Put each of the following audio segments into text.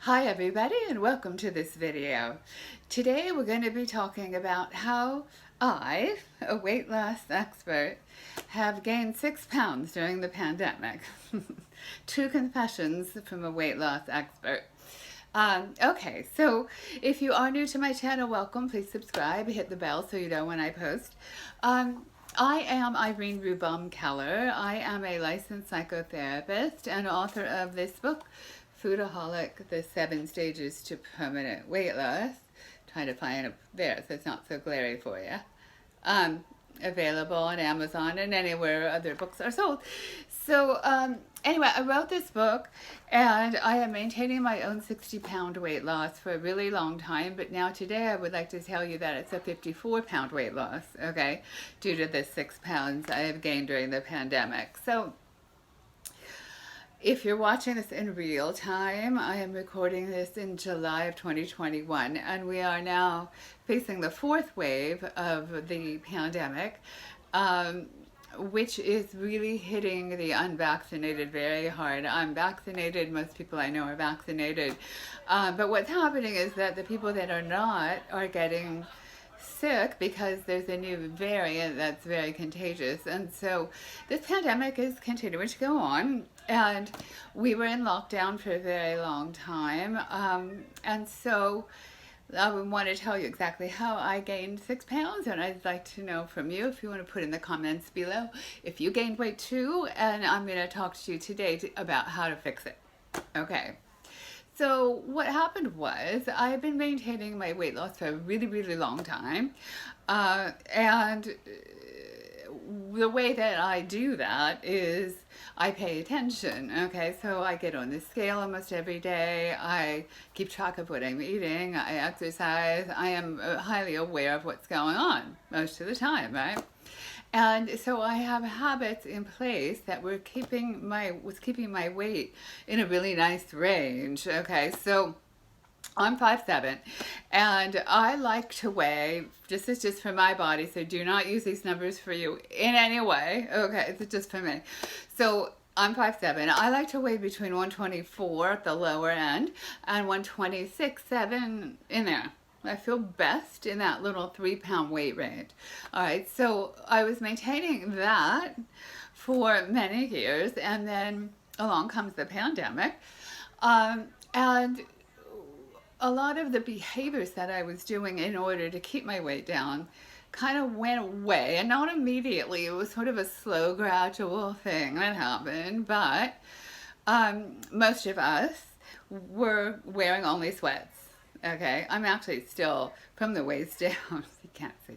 Hi everybody and welcome to this video. Today we're going to be talking about how I, a weight loss expert, have gained 6 pounds during the pandemic. Two confessions from a weight loss expert. Okay, so if you are new to my channel, welcome. Please subscribe, hit the bell so you know when I post. I am Irene Rubum Keller. I am a licensed psychotherapist and author of this book, Foodaholic, The 7 Stages to Permanent Weight Loss. Trying to find it there so it's not so glary for you. Available on Amazon and anywhere other books are sold. So anyway, I wrote this book and I am maintaining my own 60-pound weight loss for a really long time, but now today I would like to tell you that it's a 54-pound weight loss, okay, due to the 6 pounds I have gained during the pandemic. So if you're watching this in real time, I am recording this in July of 2021, and we are now facing the 4th wave of the pandemic, which is really hitting the unvaccinated very hard. I'm vaccinated, most people I know are vaccinated, but what's happening is that the people that are not are getting sick because there's a new variant that's very contagious. And so this pandemic is continuing to go on, and we were in lockdown for a very long time, and so I want to tell you exactly how I gained 6 pounds, and I'd like to know from you if you want to put in the comments below if you gained weight too, and I'm going to talk to you today about how to fix it. Okay. So what happened was I've been maintaining my weight loss for a really, really long time. And the way that I do that is I pay attention. Okay, so I get on the scale almost every day. I keep track of what I'm eating. I exercise. I am highly aware of what's going on most of the time, right? And so I have habits in place that was keeping my weight in a really nice range. Okay, so I'm 5'7", and I like to weigh, this is just for my body, so do not use these numbers for you in any way. Okay, it's just for me. So I'm 5'7". I like to weigh between 124 at the lower end and 126.7 in there. I feel best in that little 3-pound weight range. All right, so I was maintaining that for many years, and then along comes the pandemic, and a lot of the behaviors that I was doing in order to keep my weight down kind of went away, and not immediately. It was sort of a slow, gradual thing that happened, but most of us were wearing only sweats. Okay, I'm actually still from the waist down, you can't see,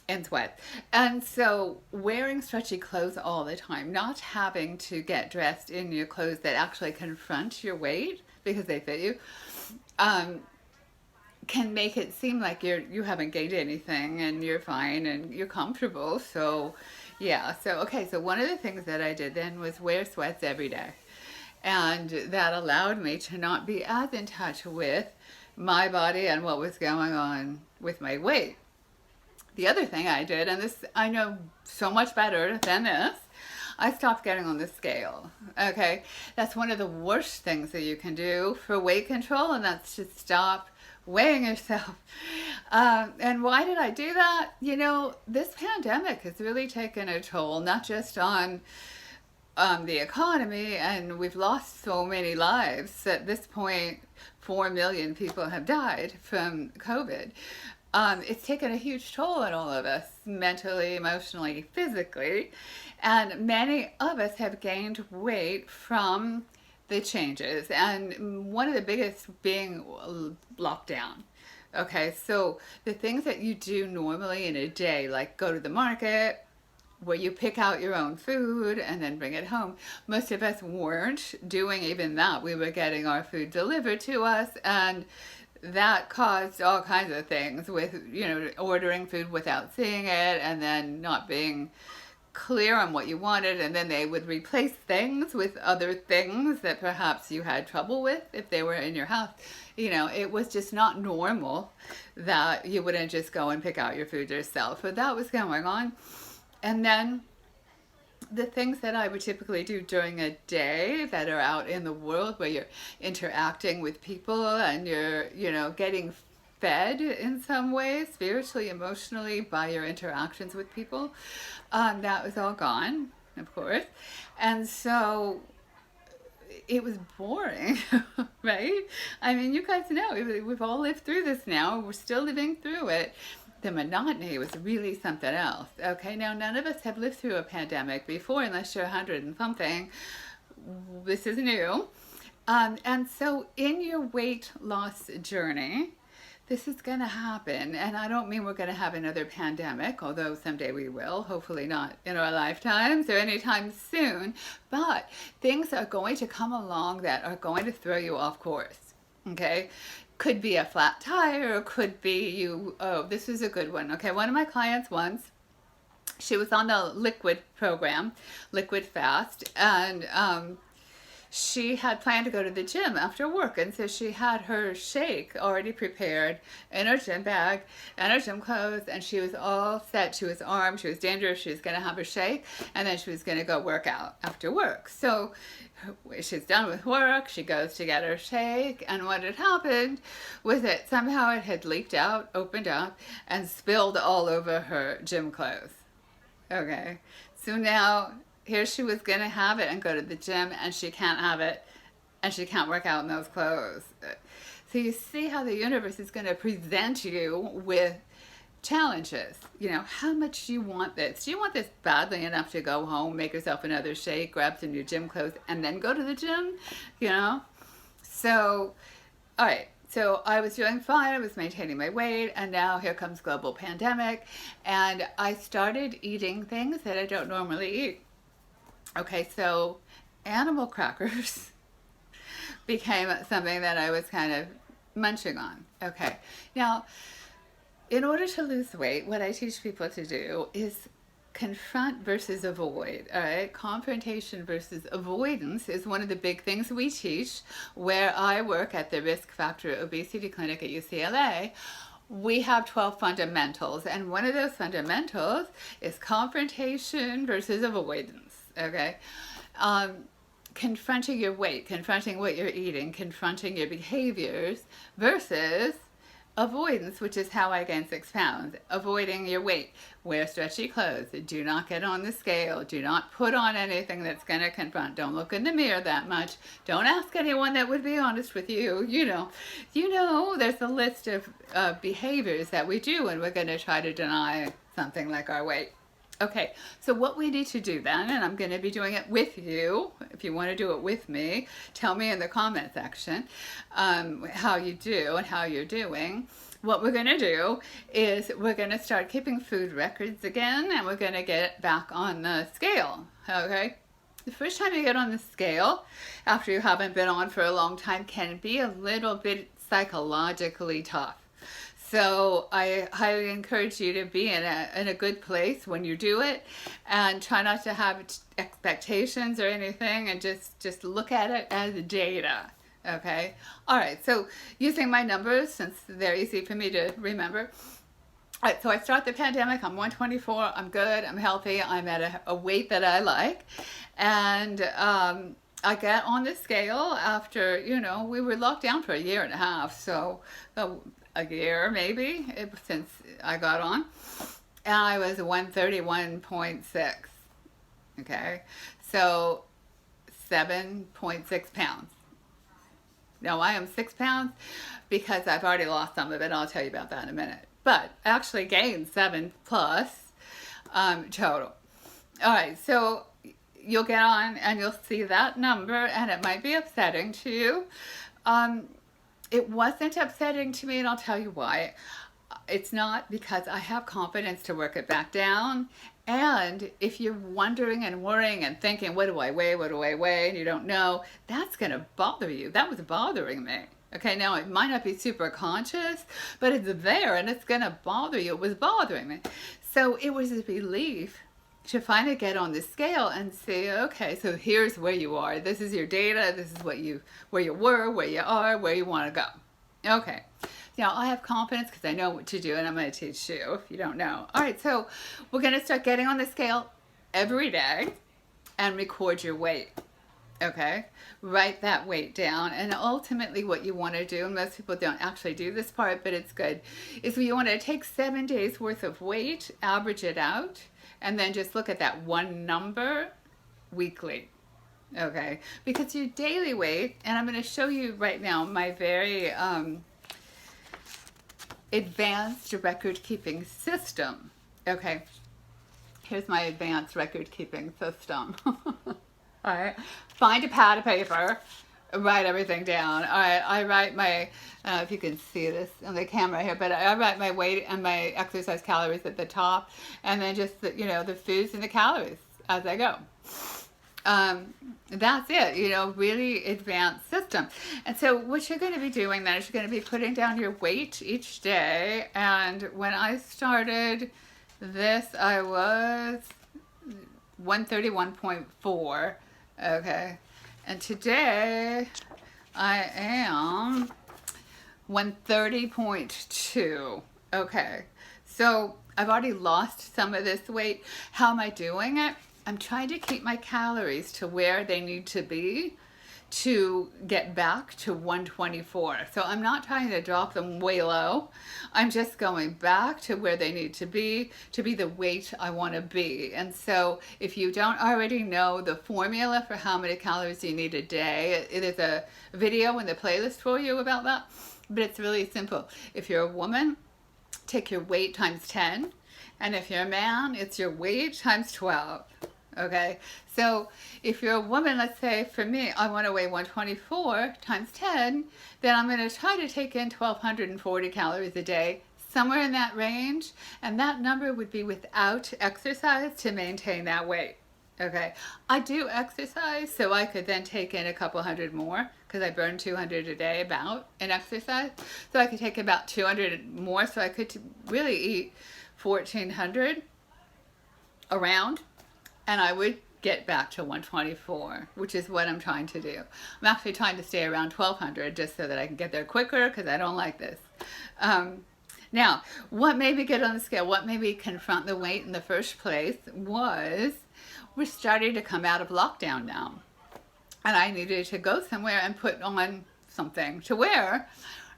in sweats. And so wearing stretchy clothes all the time, not having to get dressed in your clothes that actually confront your weight because they fit you, can make it seem like you haven't gained anything and you're fine and you're comfortable. So yeah, so okay, so one of the things that I did then was wear sweats every day. And that allowed me to not be as in touch with my body and what was going on with my weight. The other thing I did, and this I know so much better than this, I stopped getting on the scale. Okay, that's one of the worst things that you can do for weight control, and that's to stop weighing yourself. And why did I do that? You know, this pandemic has really taken a toll, not just on the economy, and we've lost so many lives. At this point, 4 million people have died from COVID. It's taken a huge toll on all of us, mentally, emotionally, physically, and many of us have gained weight from the changes, and one of the biggest being lockdown. Okay, so the things that you do normally in a day, like go to the market, where you pick out your own food and then bring it home. Most of us weren't doing even that. We were getting our food delivered to us, and that caused all kinds of things with, you know, ordering food without seeing it and then not being clear on what you wanted, and then they would replace things with other things that perhaps you had trouble with if they were in your house. You know, it was just not normal that you wouldn't just go and pick out your food yourself. But that was going on. And then the things that I would typically do during a day that are out in the world where you're interacting with people and you're, getting fed in some way, spiritually, emotionally, by your interactions with people. That was all gone, of course. And so it was boring, right? I mean, you guys know, we've all lived through this now. We're still living through it. The monotony was really something else. Okay, now none of us have lived through a pandemic before, unless you're 100 and something. This is new. And so in your weight loss journey, this is going to happen. And I don't mean we're going to have another pandemic, although someday we will, hopefully not in our lifetimes or anytime soon. But things are going to come along that are going to throw you off course. Okay? Could be a flat tire, or could be you, oh, this is a good one. Okay, one of my clients once, she was on the liquid program, liquid fast, and she had planned to go to the gym after work, and so she had her shake already prepared in her gym bag and her gym clothes, and she was all set. She was armed, she was dangerous, she was going to have her shake, and then she was going to go work out after work. So she's done with work, she goes to get her shake, and what had happened was that somehow it had leaked out, opened up, and spilled all over her gym clothes. Okay, so now here she was going to have it and go to the gym, and she can't have it, and she can't work out in those clothes. So you see how the universe is going to present you with challenges. How much do you want this? Do you want this badly enough to go home, make yourself another shake, grab some new gym clothes, and then go to the gym? So, all right. So I was doing fine, I was maintaining my weight, and now here comes global pandemic, and I started eating things that I don't normally eat. Okay, so animal crackers became something that I was kind of munching on. Okay, now, in order to lose weight, what I teach people to do is confront versus avoid. All right, confrontation versus avoidance is one of the big things we teach where I work at the Risk Factor Obesity Clinic at UCLA. We have 12 fundamentals, and one of those fundamentals is confrontation versus avoidance. Okay, confronting your weight, confronting what you're eating, confronting your behaviors versus avoidance, which is how I gained 6 pounds. Avoiding your weight. Wear stretchy clothes. Do not get on the scale. Do not put on anything that's going to confront. Don't look in the mirror that much. Don't ask anyone that would be honest with you. There's a list of behaviors that we do when we're going to try to deny something like our weight. Okay, so what we need to do then, and I'm going to be doing it with you, if you want to do it with me, tell me in the comment section how you do and how you're doing. What we're going to do is we're going to start keeping food records again, and we're going to get back on the scale, okay? The first time you get on the scale, after you haven't been on for a long time, can be a little bit psychologically tough. So I highly encourage you to be in a good place when you do it, and try not to have expectations or anything, and just look at it as data. Okay? All right, so using my numbers, since they're easy for me to remember. All right, so I start the pandemic, I'm 124, I'm good, I'm healthy, I'm at a weight that I like, and I get on the scale after, we were locked down for a year and a half, so a year maybe since I got on, and I was 131.6. Okay, so 7.6 pounds. Now I am 6 pounds because I've already lost some of it. I'll tell you about that in a minute. But I actually gained 7 plus total. All right, so you'll get on and you'll see that number, and it might be upsetting to you. It wasn't upsetting to me, and I'll tell you why. It's not, because I have confidence to work it back down. And if you're wondering and worrying and thinking, what do I weigh, and you don't know, that's going to bother you. That was bothering me. Okay, now it might not be super conscious, but it's there and it's going to bother you. It was bothering me. So it was a relief to finally get on the scale and say, okay, so here's where you are. This is your data. This is where you were, where you are, where you want to go. Okay. Now, I have confidence because I know what to do, and I'm going to teach you if you don't know. All right, so we're going to start getting on the scale every day. and record your weight. Okay, write that weight down. And ultimately what you want to do, and most people don't actually do this part, but it's good, is you want to take 7 days worth of weight, average it out, and then just look at that one number weekly. Okay, because your daily weight, and I'm going to show you right now my very advanced record keeping system. Okay, here's my advanced record keeping system. All right, find a pad of paper, write everything down. All right, I write my, I don't know if you can see this on the camera here, but I write my weight and my exercise calories at the top, and then just the, the foods and the calories as I go. That's it, really advanced system. And so what you're going to be doing then is you're going to be putting down your weight each day. And when I started this, I was 131.4. Okay, and today I am 130.2. Okay, so I've already lost some of this weight. How am I doing it? I'm trying to keep my calories to where they need to be to get back to 124. So I'm not trying to drop them way low. I'm just going back to where they need to be the weight I want to be. And so if you don't already know the formula for how many calories you need a day, there's a video in the playlist for you about that, but it's really simple. If you're a woman, take your weight times 10, and if you're a man, it's your weight times 12. Okay, so if you're a woman, let's say for me, I want to weigh 124 times 10, then I'm going to try to take in 1,240 calories a day, somewhere in that range, and that number would be without exercise to maintain that weight. Okay, I do exercise, so I could then take in a couple hundred more, because I burn 200 a day about in exercise, so I could take about 200 more, so I could really eat 1,400 around, and I would get back to 124, which is what I'm trying to do. I'm actually trying to stay around 1,200 just so that I can get there quicker, because I don't like this. Now, what made me get on the scale, what made me confront the weight in the first place was we're starting to come out of lockdown now. And I needed to go somewhere and put on something to wear,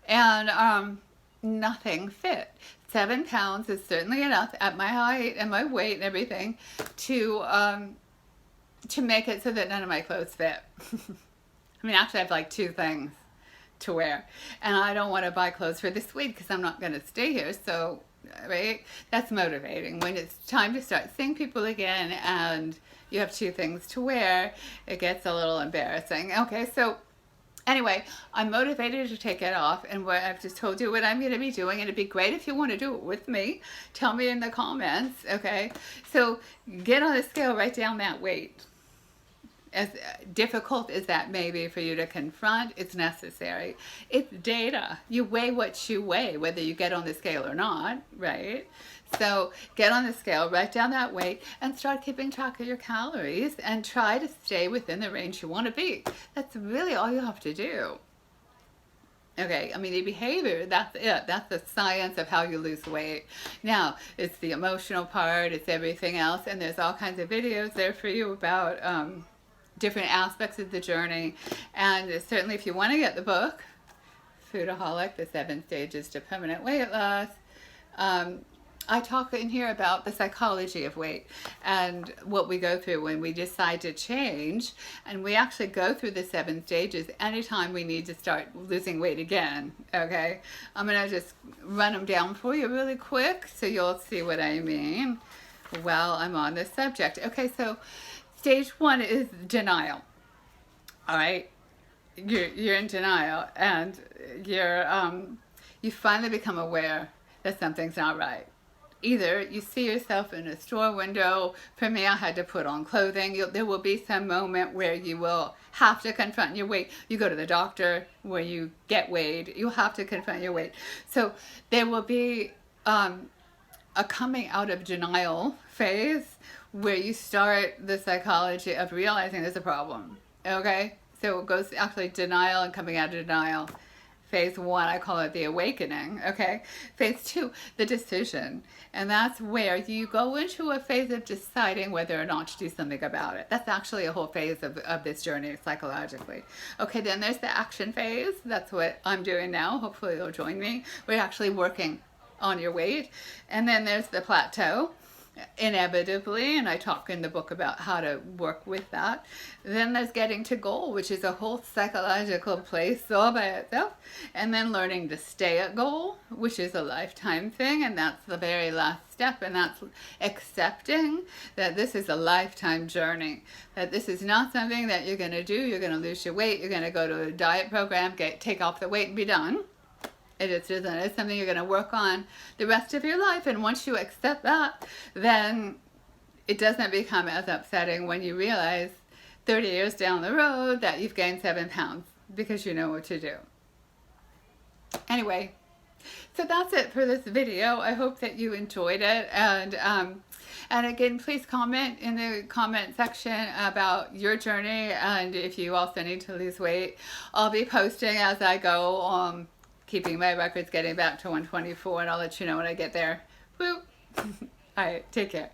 and nothing fit. 7 pounds is certainly enough at my height and my weight and everything to make it so that none of my clothes fit. I mean, actually I have like 2 things to wear, and I don't want to buy clothes for this week because I'm not going to stay here. So, right, that's motivating. When it's time to start seeing people again and you have 2 things to wear, it gets a little embarrassing. Okay, so anyway, I'm motivated to take it off, and what I've just told you what I'm going to be doing, and it'd be great if you want to do it with me. Tell me in the comments, okay? So get on the scale, write down that weight. As difficult as that may be for you to confront, it's necessary. It's data. You weigh what you weigh, whether you get on the scale or not, right? So get on the scale, write down that weight, and start keeping track of your calories, and try to stay within the range you want to be. That's really all you have to do. Okay, I mean, the behavior, that's it. That's the science of how you lose weight. Now, it's the emotional part, it's everything else, and there's all kinds of videos there for you about different aspects of the journey. And certainly if you want to get the book, Foodaholic, The 7 Stages to Permanent Weight Loss, I talk in here about the psychology of weight and what we go through when we decide to change. And we actually go through the 7 stages anytime we need to start losing weight again, okay? I'm going to just run them down for you really quick so you'll see what I mean while I'm on this subject. Okay, so stage 1 is denial. All right, you're in denial, and you finally become aware that something's not right. Either you see yourself in a store window. For me, I had to put on clothing. There will be some moment where you will have to confront your weight. You go to the doctor where you get weighed. You'll have to confront your weight. So there will be a coming out of denial phase where you start the psychology of realizing there's a problem. Okay? So it goes actually denial and coming out of denial. Phase 1, I call it the awakening, okay? Phase 2, the decision. And that's where you go into a phase of deciding whether or not to do something about it. That's actually a whole phase of this journey psychologically. Okay, then there's the action phase. That's what I'm doing now. Hopefully you'll join me. We're actually working on your weight. And then there's the plateau, inevitably, and I talk in the book about how to work with that. Then there's getting to goal, which is a whole psychological place all by itself. And then learning to stay at goal, which is a lifetime thing, and that's the very last step, and that's accepting that this is a lifetime journey, that this is not something that you're going to do, you're going to lose your weight, you're going to go to a diet program, take off the weight and be done. It isn't. It's something you're going to work on the rest of your life. And once you accept that, then it doesn't become as upsetting when you realize 30 years down the road that you've gained 7 pounds because you know what to do. Anyway, so that's it for this video. I hope that you enjoyed it. And again, please comment in the comment section about your journey and if you also need to lose weight. I'll be posting as I go keeping my records, getting back to 124, and I'll let you know when I get there. Woo! All right, take care.